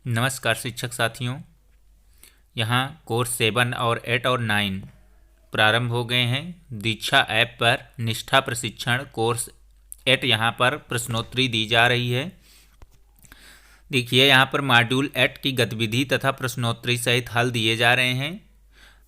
नमस्कार शिक्षक साथियों। यहाँ कोर्स 7 और 8 और 9 प्रारंभ हो गए हैं। दीक्षा ऐप पर निष्ठा प्रशिक्षण कोर्स 8 यहाँ पर प्रश्नोत्तरी दी जा रही है। देखिए यहाँ पर मॉड्यूल 8 की गतिविधि तथा प्रश्नोत्तरी सहित हल दिए जा रहे हैं।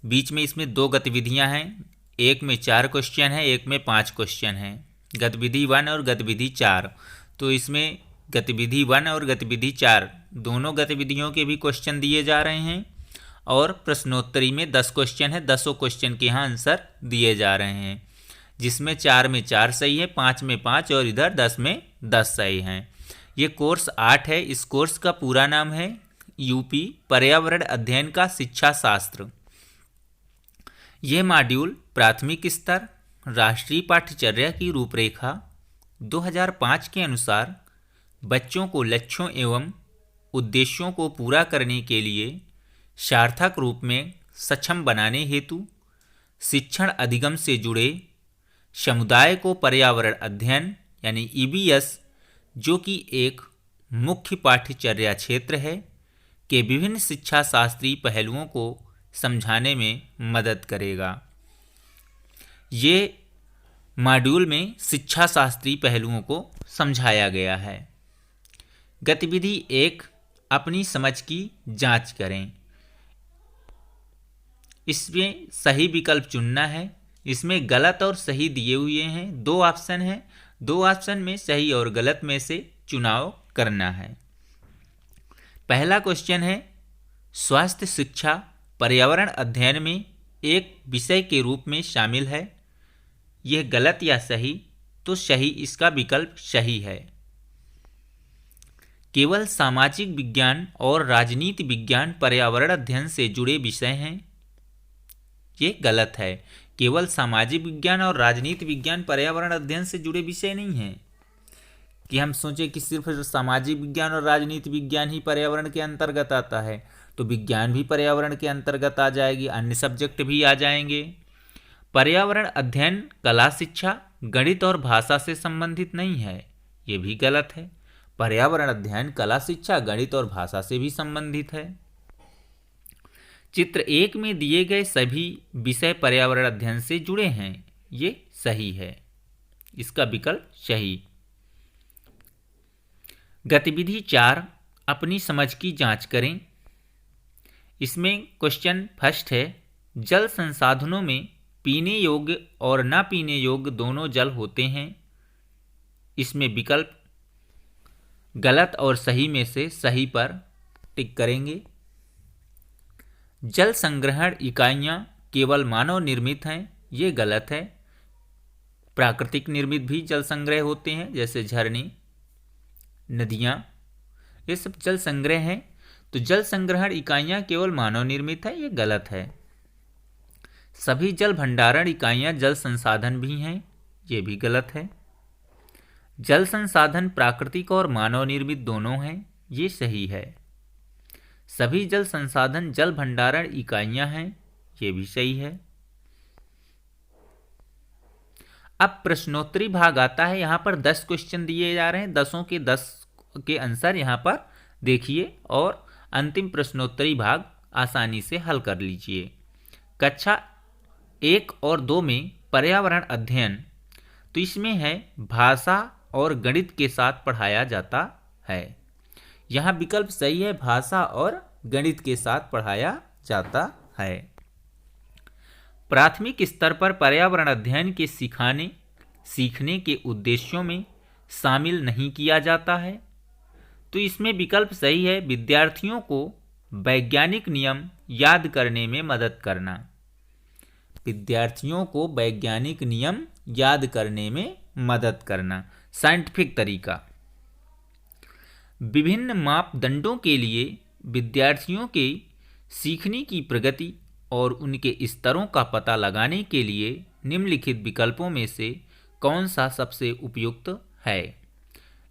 बीच में इसमें 2 गतिविधियाँ हैं, एक में 4 क्वेश्चन है, एक में 5 क्वेश्चन है। गतिविधि 1 और गतिविधि 4। तो इसमें गतिविधि 1 और गतिविधि 4 दोनों गतिविधियों के भी क्वेश्चन दिए जा रहे हैं और प्रश्नोत्तरी में 10 क्वेश्चन है। 10 क्वेश्चन के यहाँ आंसर दिए जा रहे हैं, जिसमें 4 में 4 सही है, 5 में 5 और इधर 10 में 10 सही हैं। ये कोर्स 8 है। इस कोर्स का पूरा नाम है यूपी पर्यावरण अध्ययन का शिक्षा शास्त्र। यह मॉड्यूल प्राथमिक स्तर राष्ट्रीय पाठ्यचर्या की रूपरेखा 2005 के अनुसार बच्चों को लक्ष्यों एवं उद्देश्यों को पूरा करने के लिए सार्थक रूप में सक्षम बनाने हेतु शिक्षण अधिगम से जुड़े समुदाय को पर्यावरण अध्ययन यानी ईबीएस, जो कि एक मुख्य पाठ्यचर्या क्षेत्र है, के विभिन्न शिक्षा शास्त्रीय पहलुओं को समझाने में मदद करेगा। ये मॉड्यूल में शिक्षा शास्त्रीय पहलुओं को समझाया गया है। गतिविधि 1, अपनी समझ की जांच करें। इसमें सही विकल्प चुनना है। इसमें गलत और सही दिए हुए हैं। 2 ऑप्शन हैं, 2 ऑप्शन में सही और गलत में से चुनाव करना है। पहला क्वेश्चन है, स्वास्थ्य शिक्षा पर्यावरण अध्ययन में एक विषय के रूप में शामिल है। यह गलत या सही? तो सही, इसका विकल्प सही है। केवल सामाजिक विज्ञान और राजनीति विज्ञान पर्यावरण अध्ययन से जुड़े विषय हैं। ये गलत है। केवल सामाजिक विज्ञान और राजनीति विज्ञान पर्यावरण अध्ययन से जुड़े विषय नहीं हैं कि हम सोचें कि सिर्फ सामाजिक विज्ञान और राजनीति विज्ञान ही पर्यावरण के अंतर्गत आता है, तो विज्ञान भी पर्यावरण के अंतर्गत आ जाएगी, अन्य सब्जेक्ट भी आ जाएंगे। पर्यावरण अध्ययन कला शिक्षा गणित और भाषा से संबंधित नहीं है। ये भी गलत है। पर्यावरण अध्ययन कला शिक्षा गणित और भाषा से भी संबंधित है। चित्र 1 में दिए गए सभी विषय पर्यावरण अध्ययन से जुड़े हैं। ये सही है, इसका विकल्प सही। गतिविधि 4, अपनी समझ की जांच करें। इसमें क्वेश्चन फर्स्ट है, जल संसाधनों में पीने योग्य और ना पीने योग्य दोनों जल होते हैं। इसमें विकल्प गलत और सही में से सही पर टिक करेंगे। जल संग्रहण इकाइयाँ केवल मानव निर्मित हैं। ये गलत है। प्राकृतिक निर्मित भी जल संग्रह होते हैं, जैसे झरने, नदियाँ, ये सब जल संग्रह हैं। तो जल संग्रहण इकाइयाँ केवल मानव निर्मित है, ये गलत है। सभी जल भंडारण इकाइयाँ जल संसाधन भी हैं, ये भी गलत है। जल संसाधन प्राकृतिक और मानव निर्मित दोनों हैं, ये सही है। सभी जल संसाधन जल भंडारण इकाइयां हैं, ये भी सही है। अब प्रश्नोत्तरी भाग आता है। यहाँ पर 10 क्वेश्चन दिए जा रहे हैं। 10 के 10 के आंसर यहाँ पर देखिए और अंतिम प्रश्नोत्तरी भाग आसानी से हल कर लीजिए। कक्षा 1 और 2 में पर्यावरण अध्ययन, तो इसमें है भाषा और गणित के साथ पढ़ाया जाता है। यहाँ विकल्प सही है, भाषा और गणित के साथ पढ़ाया जाता है। प्राथमिक स्तर पर पर्यावरण अध्ययन के सीखने के उद्देश्यों में शामिल नहीं किया जाता है। तो इसमें विकल्प सही है, विद्यार्थियों को वैज्ञानिक नियम याद करने में मदद करना। विद्यार्थियों को वैज्ञानिक नियम याद करने में मदद करना, साइंटिफिक तरीका। विभिन्न मापदंडों के लिए विद्यार्थियों के सीखने की प्रगति और उनके स्तरों का पता लगाने के लिए निम्नलिखित विकल्पों में से कौन सा सबसे उपयुक्त है?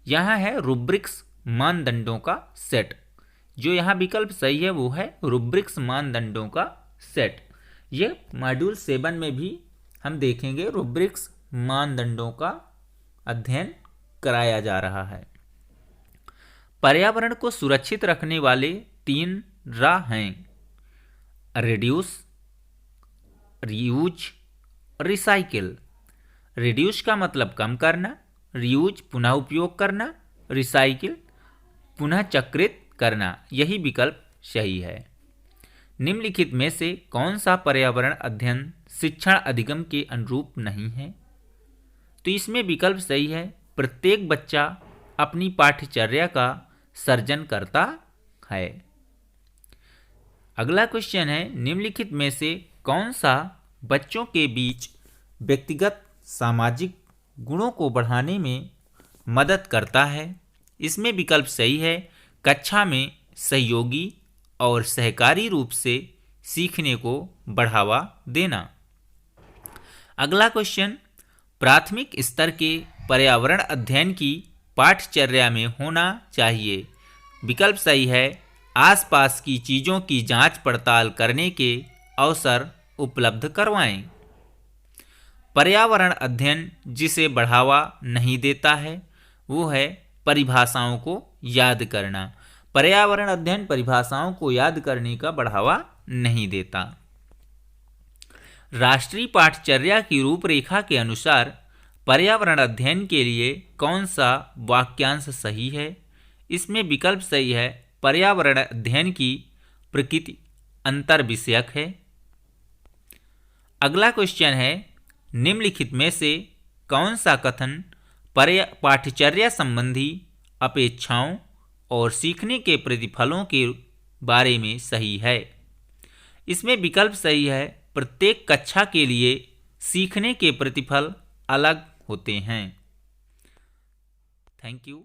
यहाँ है रुब्रिक्स मानदंडों का सेट। जो यहाँ विकल्प सही है वो है रुब्रिक्स मानदंडों का सेट। ये मॉड्यूल 7 में भी हम देखेंगे, रुब्रिक्स मानदंडों का अध्ययन कराया जा रहा है। पर्यावरण को सुरक्षित रखने वाले 3 राह हैं: रिड्यूस, रीयूज, रिसाइकिल। रिड्यूस का मतलब कम करना, रीयूज पुनः उपयोग करना, रिसाइकिल पुनः चक्रित करना। यही विकल्प सही है। निम्नलिखित में से कौन सा पर्यावरण अध्ययन शिक्षण अधिगम के अनुरूप नहीं है? तो इसमें विकल्प सही है, प्रत्येक बच्चा अपनी पाठ्यचर्या का सर्जन करता है। अगला क्वेश्चन है, निम्नलिखित में से कौन सा बच्चों के बीच व्यक्तिगत सामाजिक गुणों को बढ़ाने में मदद करता है? इसमें विकल्प सही है, कक्षा में सहयोगी और सहकारी रूप से सीखने को बढ़ावा देना। अगला क्वेश्चन, प्राथमिक स्तर के पर्यावरण अध्ययन की पाठ्यचर्या में होना चाहिए। विकल्प सही है, आसपास की चीज़ों की जांच पड़ताल करने के अवसर उपलब्ध करवाएं। पर्यावरण अध्ययन जिसे बढ़ावा नहीं देता है वो है परिभाषाओं को याद करना। पर्यावरण अध्ययन परिभाषाओं को याद करने का बढ़ावा नहीं देता। राष्ट्रीय पाठ्यचर्या की रूपरेखा के अनुसार पर्यावरण अध्ययन के लिए कौन सा वाक्यांश सही है? इसमें विकल्प सही है, पर्यावरण अध्ययन की प्रकृति अंतर विषयक है। अगला क्वेश्चन है, निम्नलिखित में से कौन सा कथन पाठ्यचर्या संबंधी अपेक्षाओं और सीखने के प्रतिफलों के बारे में सही है? इसमें विकल्प सही है, प्रत्येक कक्षा के लिए सीखने के प्रतिफल अलग होते हैं। Thank you.